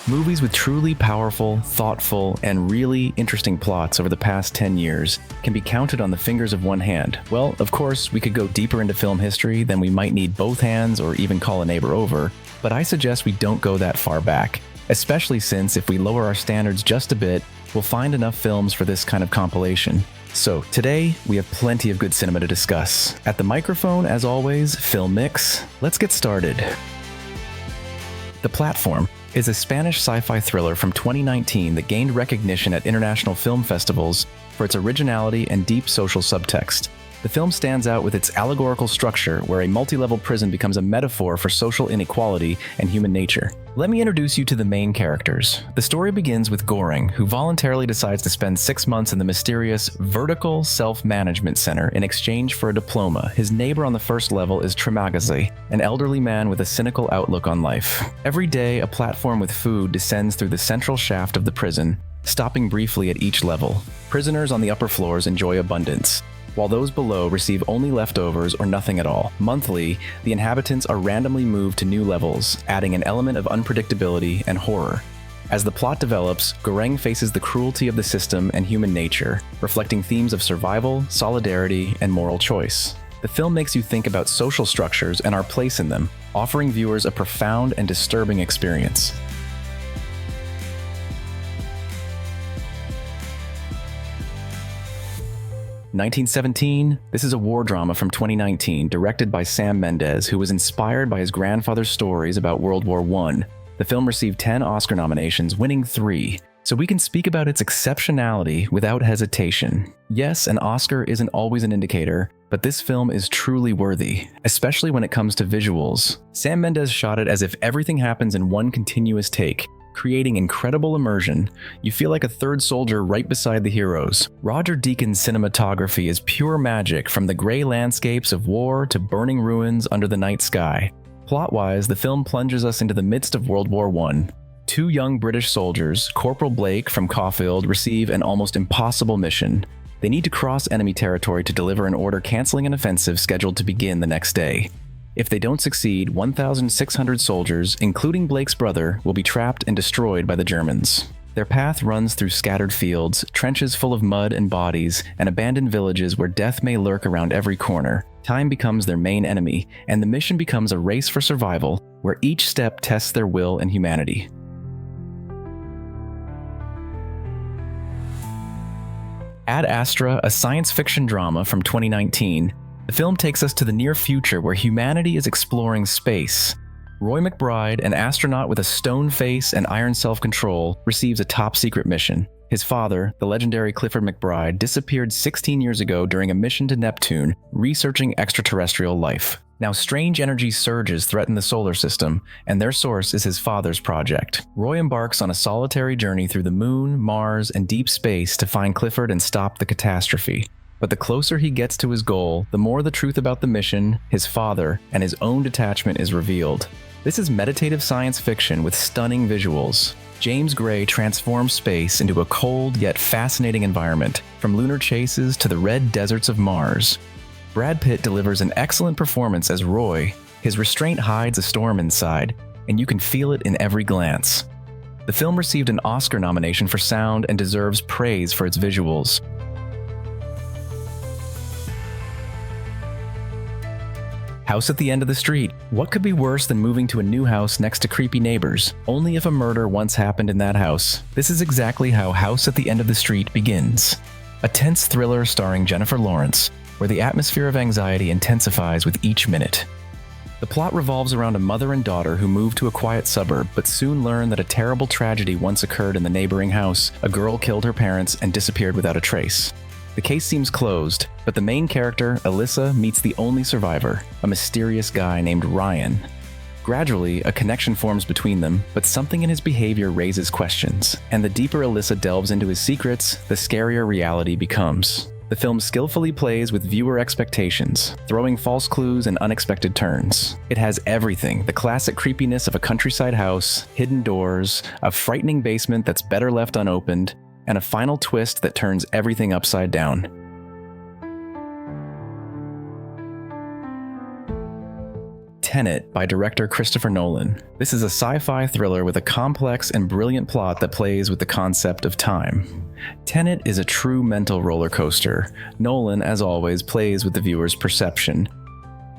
Movies with truly powerful, thoughtful, and really interesting plots over the past 10 years can be counted on the fingers of one hand. Well, of course, we could go deeper into film history than we might need both hands or even call a neighbor over, but I suggest we don't go that far back, especially since if we lower our standards just a bit, we'll find enough films for this kind of compilation. So today, we have plenty of good cinema to discuss. At the microphone, as always, Phil Mix. Let's get started. The Platform is a Spanish sci-fi thriller from 2019 that gained recognition at international film festivals for its originality and deep social subtext. The film stands out with its allegorical structure, where a multi-level prison becomes a metaphor for social inequality and human nature. Let me introduce you to the main characters. The story begins with Goring, who voluntarily decides to spend 6 months in the mysterious Vertical Self-Management Center in exchange for a diploma. His neighbor on the first level is Trimagazi, an elderly man with a cynical outlook on life. Every day, a platform with food descends through the central shaft of the prison, stopping briefly at each level. Prisoners on the upper floors enjoy abundance, while those below receive only leftovers or nothing at all. Monthly, the inhabitants are randomly moved to new levels, adding an element of unpredictability and horror. As the plot develops, Goring faces the cruelty of the system and human nature, reflecting themes of survival, solidarity, and moral choice. The film makes you think about social structures and our place in them, offering viewers a profound and disturbing experience. "1917, this is a war drama from 2019 directed by Sam Mendes, who was inspired by his grandfather's stories about World War I. The film received 10 Oscar nominations, winning 3, so we can speak about its exceptionality without hesitation. Yes, an Oscar isn't always an indicator, but this film is truly worthy, especially when it comes to visuals. Sam Mendes shot it as if everything happens in one continuous take, creating incredible immersion. You feel like a third soldier right beside the heroes. Roger Deakins' cinematography is pure magic, from the gray landscapes of war to burning ruins under the night sky. Plot-wise, the film plunges us into the midst of World War I. 2 young British soldiers, Corporal Blake from Caulfield, receive an almost impossible mission. They need to cross enemy territory to deliver an order canceling an offensive scheduled to begin the next day. If they don't succeed, 1,600 soldiers, including Blake's brother, will be trapped and destroyed by the Germans. Their path runs through scattered fields, trenches full of mud and bodies, and abandoned villages where death may lurk around every corner. Time becomes their main enemy, and the mission becomes a race for survival, where each step tests their will and humanity. Ad Astra, a science fiction drama from 2019, the film takes us to the near future where humanity is exploring space. Roy McBride, an astronaut with a stone face and iron self-control, receives a top-secret mission. His father, the legendary Clifford McBride, disappeared 16 years ago during a mission to Neptune, researching extraterrestrial life. Now, strange energy surges threaten the solar system, and their source is his father's project. Roy embarks on a solitary journey through the moon, Mars, and deep space to find Clifford and stop the catastrophe. But the closer he gets to his goal, the more the truth about the mission, his father, and his own detachment is revealed. This is meditative science fiction with stunning visuals. James Gray transforms space into a cold yet fascinating environment, from lunar chases to the red deserts of Mars. Brad Pitt delivers an excellent performance as Roy. His restraint hides a storm inside, and you can feel it in every glance. The film received an Oscar nomination for sound and deserves praise for its visuals. House at the End of the Street. What could be worse than moving to a new house next to creepy neighbors? Only if a murder once happened in that house. This is exactly how House at the End of the Street begins. A tense thriller starring Jennifer Lawrence, where the atmosphere of anxiety intensifies with each minute. The plot revolves around a mother and daughter who move to a quiet suburb, but soon learn that a terrible tragedy once occurred in the neighboring house. A girl killed her parents and disappeared without a trace. The case seems closed, but the main character, Alyssa, meets the only survivor, a mysterious guy named Ryan. Gradually, a connection forms between them, but something in his behavior raises questions, and the deeper Alyssa delves into his secrets, the scarier reality becomes. The film skillfully plays with viewer expectations, throwing false clues and unexpected turns. It has everything: the classic creepiness of a countryside house, hidden doors, a frightening basement that's better left unopened, and a final twist that turns everything upside down. Tenet by director Christopher Nolan. This is a sci-fi thriller with a complex and brilliant plot that plays with the concept of time. Tenet is a true mental roller coaster. Nolan, as always, plays with the viewer's perception,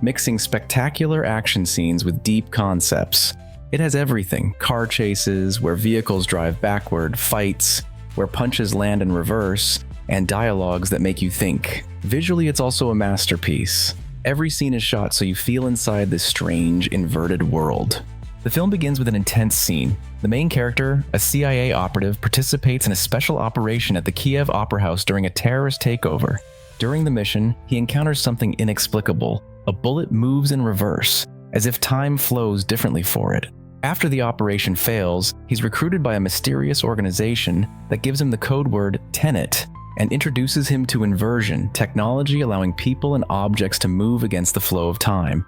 mixing spectacular action scenes with deep concepts. It has everything: car chases, where vehicles drive backward, fights, where punches land in reverse, and dialogues that make you think. Visually, it's also a masterpiece. Every scene is shot so you feel inside this strange, inverted world. The film begins with an intense scene. The main character, a CIA operative, participates in a special operation at the Kiev Opera House during a terrorist takeover. During the mission, he encounters something inexplicable. A bullet moves in reverse, as if time flows differently for it. After the operation fails, he's recruited by a mysterious organization that gives him the code word Tenet and introduces him to inversion, technology allowing people and objects to move against the flow of time.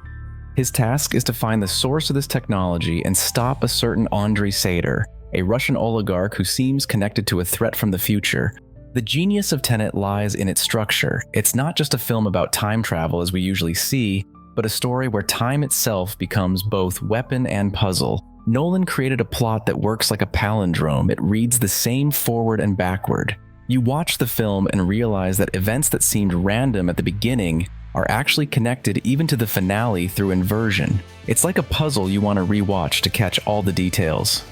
His task is to find the source of this technology and stop a certain Andrei Sater, a Russian oligarch who seems connected to a threat from the future. The genius of Tenet lies in its structure. It's not just a film about time travel as we usually see, but a story where time itself becomes both weapon and puzzle. Nolan created a plot that works like a palindrome. It reads the same forward and backward. You watch the film and realize that events that seemed random at the beginning are actually connected even to the finale through inversion. It's like a puzzle you want to rewatch to catch all the details.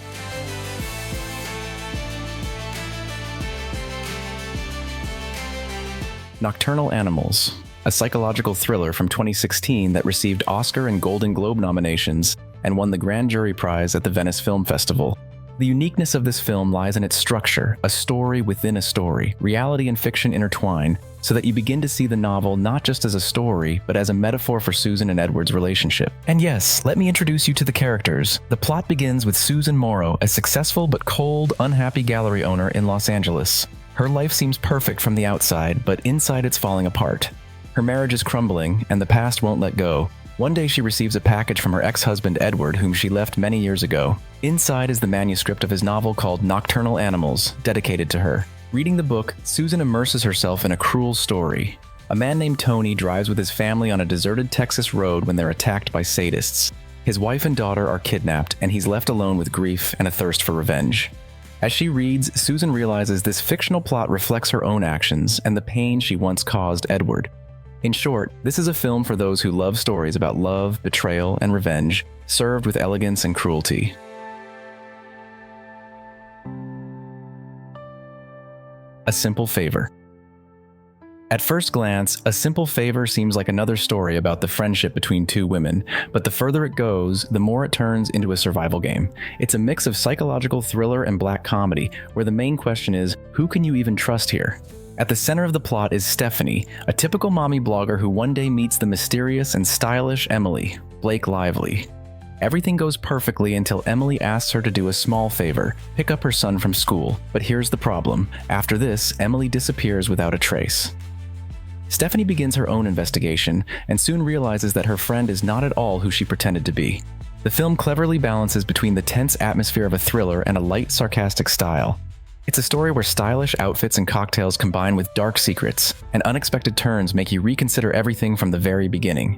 Nocturnal Animals, a psychological thriller from 2016 that received Oscar and Golden Globe nominations and won the Grand Jury Prize at the Venice Film Festival. The uniqueness of this film lies in its structure, a story within a story. Reality and fiction intertwine, so that you begin to see the novel not just as a story, but as a metaphor for Susan and Edward's relationship. And yes, let me introduce you to the characters. The plot begins with Susan Morrow, a successful but cold, unhappy gallery owner in Los Angeles. Her life seems perfect from the outside, but inside it's falling apart. Her marriage is crumbling, and the past won't let go. One day she receives a package from her ex-husband Edward, whom she left many years ago. Inside is the manuscript of his novel called Nocturnal Animals, dedicated to her. Reading the book, Susan immerses herself in a cruel story. A man named Tony drives with his family on a deserted Texas road when they're attacked by sadists. His wife and daughter are kidnapped, and he's left alone with grief and a thirst for revenge. As she reads, Susan realizes this fictional plot reflects her own actions and the pain she once caused Edward. In short, this is a film for those who love stories about love, betrayal, and revenge, served with elegance and cruelty. A Simple Favor. At first glance, A Simple Favor seems like another story about the friendship between two women, but the further it goes, the more it turns into a survival game. It's a mix of psychological thriller and black comedy, where the main question is, who can you even trust here? At the center of the plot is Stephanie, a typical mommy blogger who one day meets the mysterious and stylish Emily, Blake Lively. Everything goes perfectly until Emily asks her to do a small favor, pick up her son from school. But here's the problem. After this, Emily disappears without a trace. Stephanie begins her own investigation and soon realizes that her friend is not at all who she pretended to be. The film cleverly balances between the tense atmosphere of a thriller and a light, sarcastic style. It's a story where stylish outfits and cocktails combine with dark secrets, and unexpected turns make you reconsider everything from the very beginning.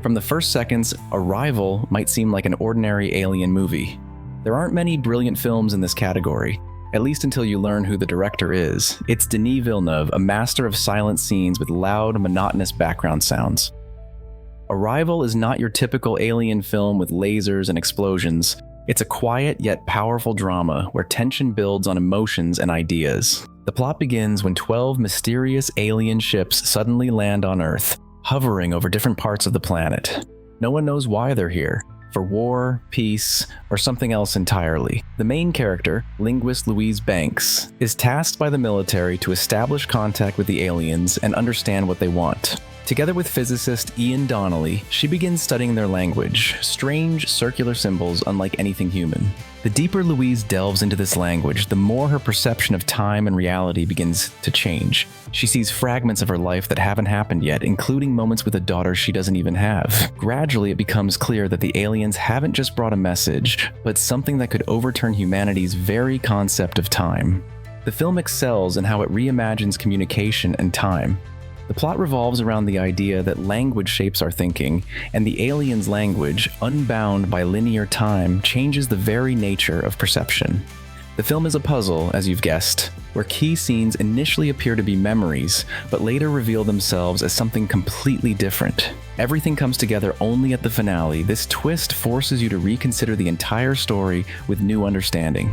From the first seconds, Arrival might seem like an ordinary alien movie. There aren't many brilliant films in this category, at least until you learn who the director is. It's Denis Villeneuve, a master of silent scenes with loud, monotonous background sounds. Arrival is not your typical alien film with lasers and explosions. It's a quiet yet powerful drama where tension builds on emotions and ideas. The plot begins when 12 mysterious alien ships suddenly land on Earth, hovering over different parts of the planet. No one knows why they're here, for war, peace, or something else entirely. The main character, linguist Louise Banks, is tasked by the military to establish contact with the aliens and understand what they want. Together with physicist Ian Donnelly, she begins studying their language, strange circular symbols unlike anything human. The deeper Louise delves into this language, the more her perception of time and reality begins to change. She sees fragments of her life that haven't happened yet, including moments with a daughter she doesn't even have. Gradually, it becomes clear that the aliens haven't just brought a message, but something that could overturn humanity's very concept of time. The The film excels in how it reimagines communication and time. The plot revolves around the idea that language shapes our thinking, and the alien's language, unbound by linear time, changes the very nature of perception. The film is a puzzle, as you've guessed, where key scenes initially appear to be memories, but later reveal themselves as something completely different. Everything comes together only at the finale. This twist forces you to reconsider the entire story with new understanding.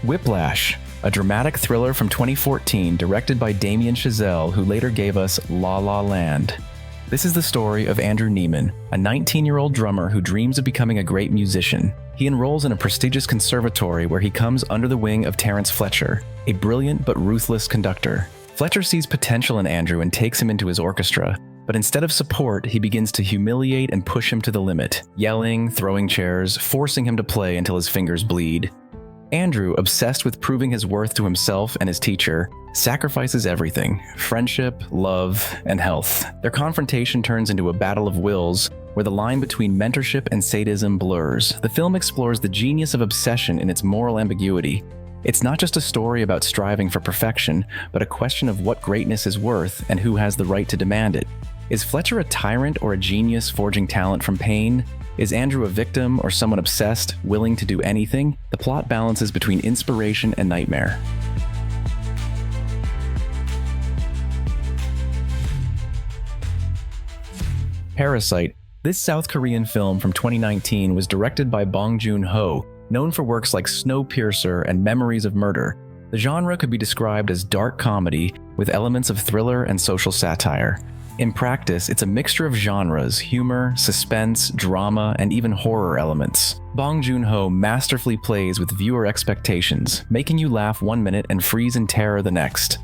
Whiplash, a dramatic thriller from 2014 directed by Damien Chazelle, who later gave us La La Land. This is the story of Andrew Neiman, a 19-year-old drummer who dreams of becoming a great musician. He enrolls in a prestigious conservatory where he comes under the wing of Terrence Fletcher, a brilliant but ruthless conductor. Fletcher sees potential in Andrew and takes him into his orchestra, but instead of support, he begins to humiliate and push him to the limit, yelling, throwing chairs, forcing him to play until his fingers bleed. Andrew, obsessed with proving his worth to himself and his teacher, sacrifices everything: friendship, love, and health. Their confrontation turns into a battle of wills, where the line between mentorship and sadism blurs. The film explores the genius of obsession in its moral ambiguity. It's not just a story about striving for perfection, but a question of what greatness is worth and who has the right to demand it. Is Fletcher a tyrant or a genius forging talent from pain? Is Andrew a victim or someone obsessed, willing to do anything? The plot balances between inspiration and nightmare. Parasite. This South Korean film from 2019 was directed by Bong Joon-ho, known for works like Snowpiercer and Memories of Murder. The genre could be described as dark comedy with elements of thriller and social satire. In practice, it's a mixture of genres: humor, suspense, drama, and even horror elements. Bong Joon-ho masterfully plays with viewer expectations, making you laugh one minute and freeze in terror the next.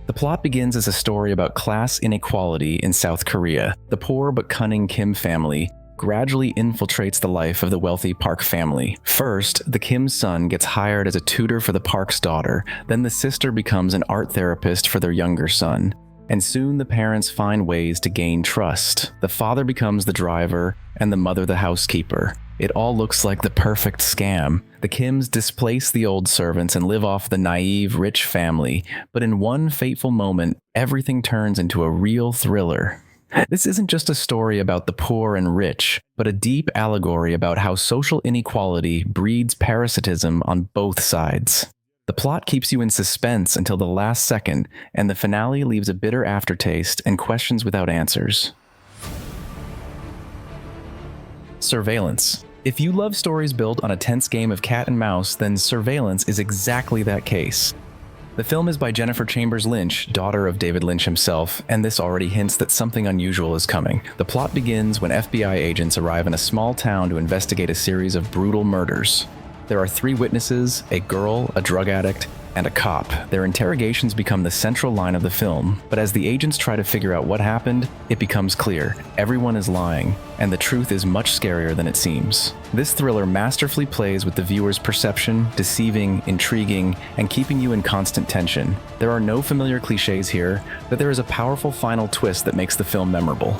The plot begins as a story about class inequality in South Korea. The poor but cunning Kim family gradually infiltrates the life of the wealthy Park family. First, the Kim's son gets hired as a tutor for the Park's daughter, then the sister becomes an art therapist for their younger son. And soon the parents find ways to gain trust. The father becomes the driver, and the mother the housekeeper. It all looks like the perfect scam. The Kims displace the old servants and live off the naive, rich family. But in one fateful moment, everything turns into a real thriller. This isn't just a story about the poor and rich, but a deep allegory about how social inequality breeds parasitism on both sides. The plot keeps you in suspense until the last second, and the finale leaves a bitter aftertaste and questions without answers. Surveillance. If you love stories built on a tense game of cat and mouse, then Surveillance is exactly that case. The film is by Jennifer Chambers Lynch, daughter of David Lynch himself, and this already hints that something unusual is coming. The plot begins when FBI agents arrive in a small town to investigate a series of brutal murders. There are 3 witnesses: a girl, a drug addict, and a cop. Their interrogations become the central line of the film, but as the agents try to figure out what happened, it becomes clear everyone is lying, and the truth is much scarier than it seems. This thriller masterfully plays with the viewer's perception, deceiving, intriguing, and keeping you in constant tension. There are no familiar cliches here, but there is a powerful final twist that makes the film memorable.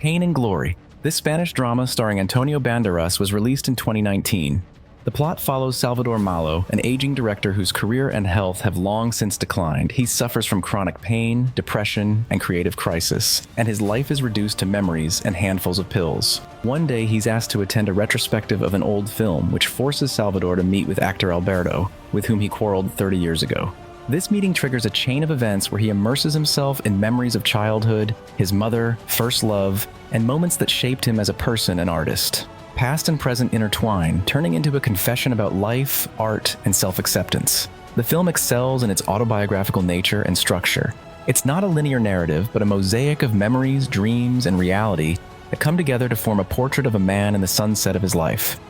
Pain and Glory. This Spanish drama starring Antonio Banderas was released in 2019. The plot follows Salvador Malo, an aging director whose career and health have long since declined. He suffers from chronic pain, depression, and creative crisis, and his life is reduced to memories and handfuls of pills. One day, he's asked to attend a retrospective of an old film, which forces Salvador to meet with actor Alberto, with whom he quarreled 30 years ago. This meeting triggers a chain of events where he immerses himself in memories of childhood, his mother, first love, and moments that shaped him as a person and artist. Past and present intertwine, turning into a confession about life, art, and self-acceptance. The film excels in its autobiographical nature and structure. It's not a linear narrative, but a mosaic of memories, dreams, and reality that come together to form a portrait of a man in the sunset of his life.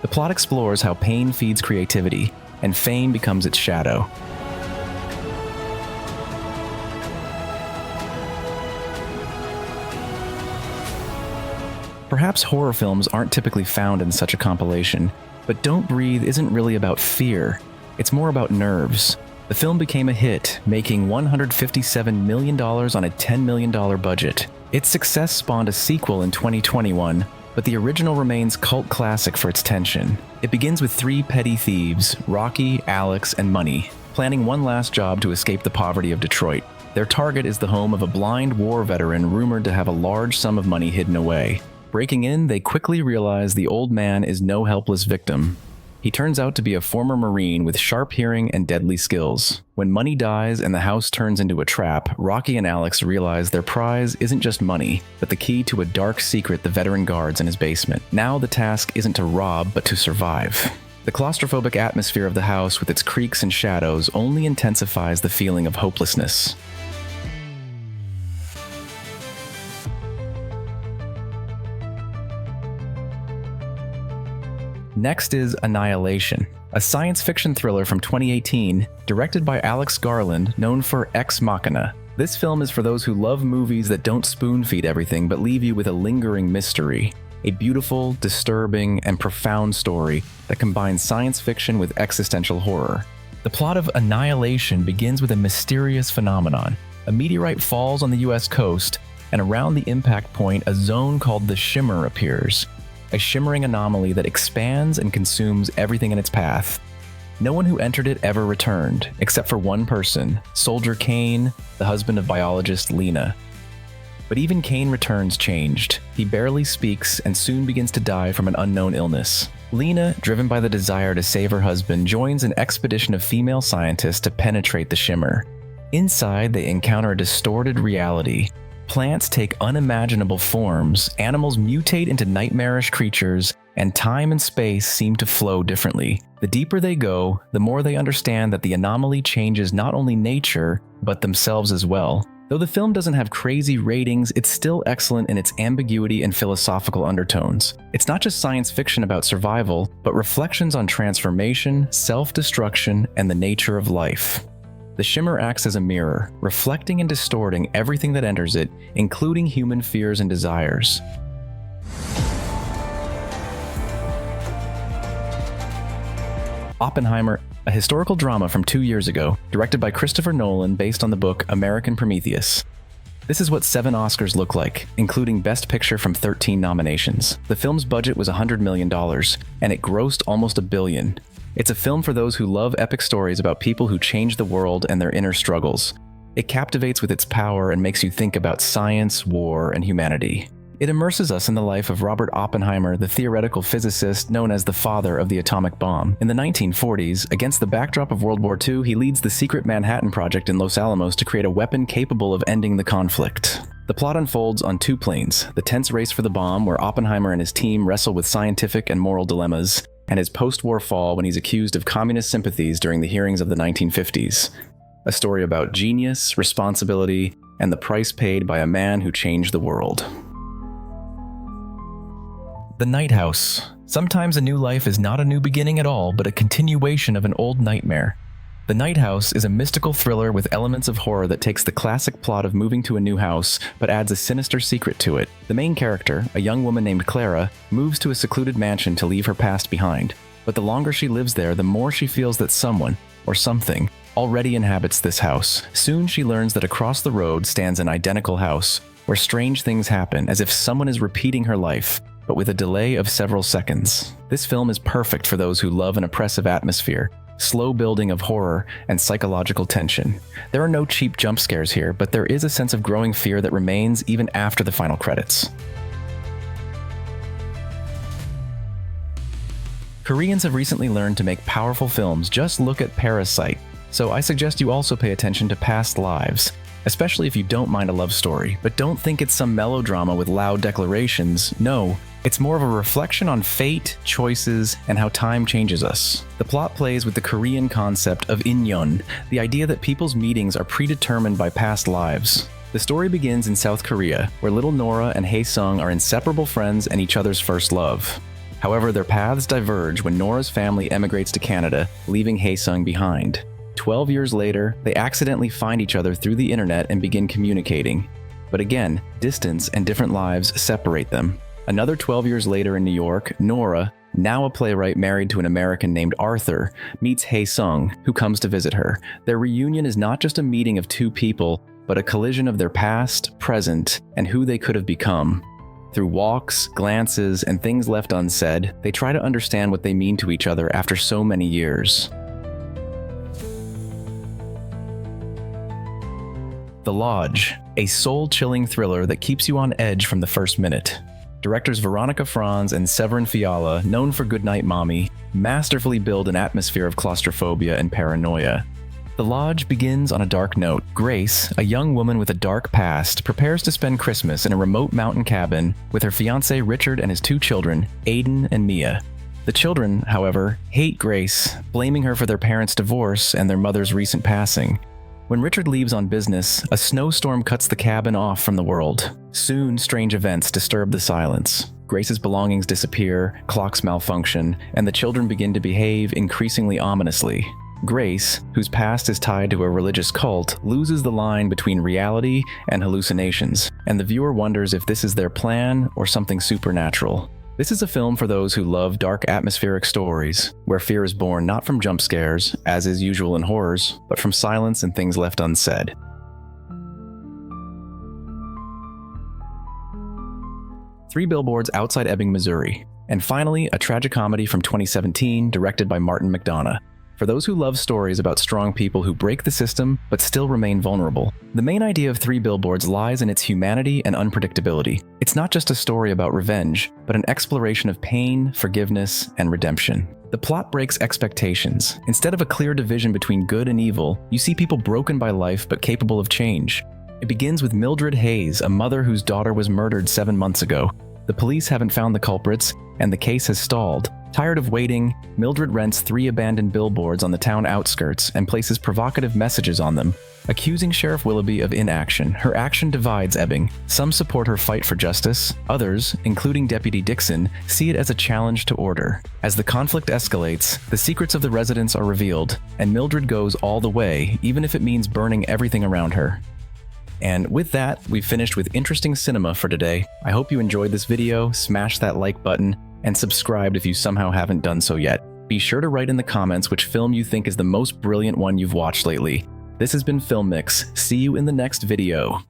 The plot explores how pain feeds creativity, and fame becomes its shadow. Perhaps horror films aren't typically found in such a compilation, but Don't Breathe isn't really about fear. It's more about nerves. The film became a hit, making $157 million on a $10 million budget. Its success spawned a sequel in 2021, but the original remains cult classic for its tension. It begins with three petty thieves, Rocky, Alex, and Money, planning one last job to escape the poverty of Detroit. Their target is the home of a blind war veteran rumored to have a large sum of money hidden away. Breaking in, they quickly realize the old man is no helpless victim. He turns out to be a former Marine with sharp hearing and deadly skills. When Money dies and the house turns into a trap, Rocky and Alex realize their prize isn't just money, but the key to a dark secret the veteran guards in his basement. Now the task isn't to rob, but to survive. The claustrophobic atmosphere of the house with its creaks and shadows only intensifies the feeling of hopelessness. Next is Annihilation, a science fiction thriller from 2018, directed by Alex Garland, known for Ex Machina. This film is for those who love movies that don't spoon-feed everything but leave you with a lingering mystery. A beautiful, disturbing, and profound story that combines science fiction with existential horror. The plot of Annihilation begins with a mysterious phenomenon. A meteorite falls on the US coast, and around the impact point, a zone called the Shimmer appears. A shimmering anomaly that expands and consumes everything in its path. No one who entered it ever returned, except for one person, Soldier Kane, the husband of biologist Lena. But even Kane returns changed. He barely speaks and soon begins to die from an unknown illness. Lena, driven by the desire to save her husband, joins an expedition of female scientists to penetrate the Shimmer. Inside, they encounter a distorted reality. Plants take unimaginable forms, animals mutate into nightmarish creatures, and time and space seem to flow differently. The deeper they go, the more they understand that the anomaly changes not only nature, but themselves as well. Though the film doesn't have crazy ratings, it's still excellent in its ambiguity and philosophical undertones. It's not just science fiction about survival, but reflections on transformation, self-destruction, and the nature of life. The Shimmer acts as a mirror, reflecting and distorting everything that enters it, including human fears and desires. Oppenheimer, a historical drama from 2 years ago, directed by Christopher Nolan based on the book American Prometheus. This is what 7 Oscars look like, including Best Picture from 13 nominations. The film's budget was $100 million, and it grossed almost $1 billion. It's a film for those who love epic stories about people who change the world and their inner struggles. It captivates with its power and makes you think about science, war, and humanity. It immerses us in the life of Robert Oppenheimer, the theoretical physicist known as the father of the atomic bomb. In the 1940s, against the backdrop of World War II, he leads the secret Manhattan Project in Los Alamos to create a weapon capable of ending the conflict. The plot unfolds on 2 planes: the tense race for the bomb, where Oppenheimer and his team wrestle with scientific and moral dilemmas, and his post-war fall when he's accused of communist sympathies during the hearings of the 1950s. A story about genius, responsibility, and the price paid by a man who changed the world. The Night House. Sometimes a new life is not a new beginning at all, but a continuation of an old nightmare. The Night House is a mystical thriller with elements of horror that takes the classic plot of moving to a new house, but adds a sinister secret to it. The main character, a young woman named Clara, moves to a secluded mansion to leave her past behind. But the longer she lives there, the more she feels that someone, or something, already inhabits this house. Soon she learns that across the road stands an identical house, where strange things happen, as if someone is repeating her life, but with a delay of several seconds. This film is perfect for those who love an oppressive atmosphere, slow building of horror, and psychological tension. There are no cheap jump scares here, but there is a sense of growing fear that remains even after the final credits. Koreans have recently learned to make powerful films. Just look at Parasite. So I suggest you also pay attention to Past Lives, especially if you don't mind a love story. But don't think it's some melodrama with loud declarations. No, it's more of a reflection on fate, choices, and how time changes us. The plot plays with the Korean concept of inyon, the idea that people's meetings are predetermined by past lives. The story begins in South Korea, where little Nora and Hae-sung are inseparable friends and each other's first love. However, their paths diverge when Nora's family emigrates to Canada, leaving Hae-sung behind. 12 years later, they accidentally find each other through the internet and begin communicating. But again, distance and different lives separate them. Another 12 years later in New York, Nora, now a playwright married to an American named Arthur, meets Hae-sung, who comes to visit her. Their reunion is not just a meeting of 2 people, but a collision of their past, present, and who they could have become. Through walks, glances, and things left unsaid, they try to understand what they mean to each other after so many years. The Lodge, a soul-chilling thriller that keeps you on edge from the first minute. Directors Veronica Franz and Severin Fiala, known for Goodnight Mommy, masterfully build an atmosphere of claustrophobia and paranoia. The Lodge begins on a dark note. Grace, a young woman with a dark past, prepares to spend Christmas in a remote mountain cabin with her fiancé Richard and his 2 children, Aiden and Mia. The children, however, hate Grace, blaming her for their parents' divorce and their mother's recent passing. When Richard leaves on business, a snowstorm cuts the cabin off from the world. Soon, strange events disturb the silence. Grace's belongings disappear, clocks malfunction, and the children begin to behave increasingly ominously. Grace, whose past is tied to a religious cult, loses the line between reality and hallucinations, and the viewer wonders if this is their plan or something supernatural. This is a film for those who love dark atmospheric stories, where fear is born not from jump scares, as is usual in horrors, but from silence and things left unsaid. Three Billboards Outside Ebbing, Missouri. And finally, a tragicomedy from 2017 directed by Martin McDonagh. For those who love stories about strong people who break the system but still remain vulnerable. The main idea of Three Billboards lies in its humanity and unpredictability. It's not just a story about revenge, but an exploration of pain, forgiveness, and redemption. The plot breaks expectations. Instead of a clear division between good and evil, you see people broken by life but capable of change. It begins with Mildred Hayes, a mother whose daughter was murdered 7 months ago. The police haven't found the culprits, and the case has stalled. Tired of waiting, Mildred rents 3 abandoned billboards on the town outskirts and places provocative messages on them, accusing Sheriff Willoughby of inaction. Her action divides Ebbing. Some support her fight for justice. Others, including Deputy Dixon, see it as a challenge to order. As the conflict escalates, the secrets of the residents are revealed, and Mildred goes all the way, even if it means burning everything around her. And with that, we've finished with interesting cinema for today. I hope you enjoyed this video, smash that like button, and subscribed if you somehow haven't done so yet. Be sure to write in the comments which film you think is the most brilliant one you've watched lately. This has been Film Mix. See you in the next video.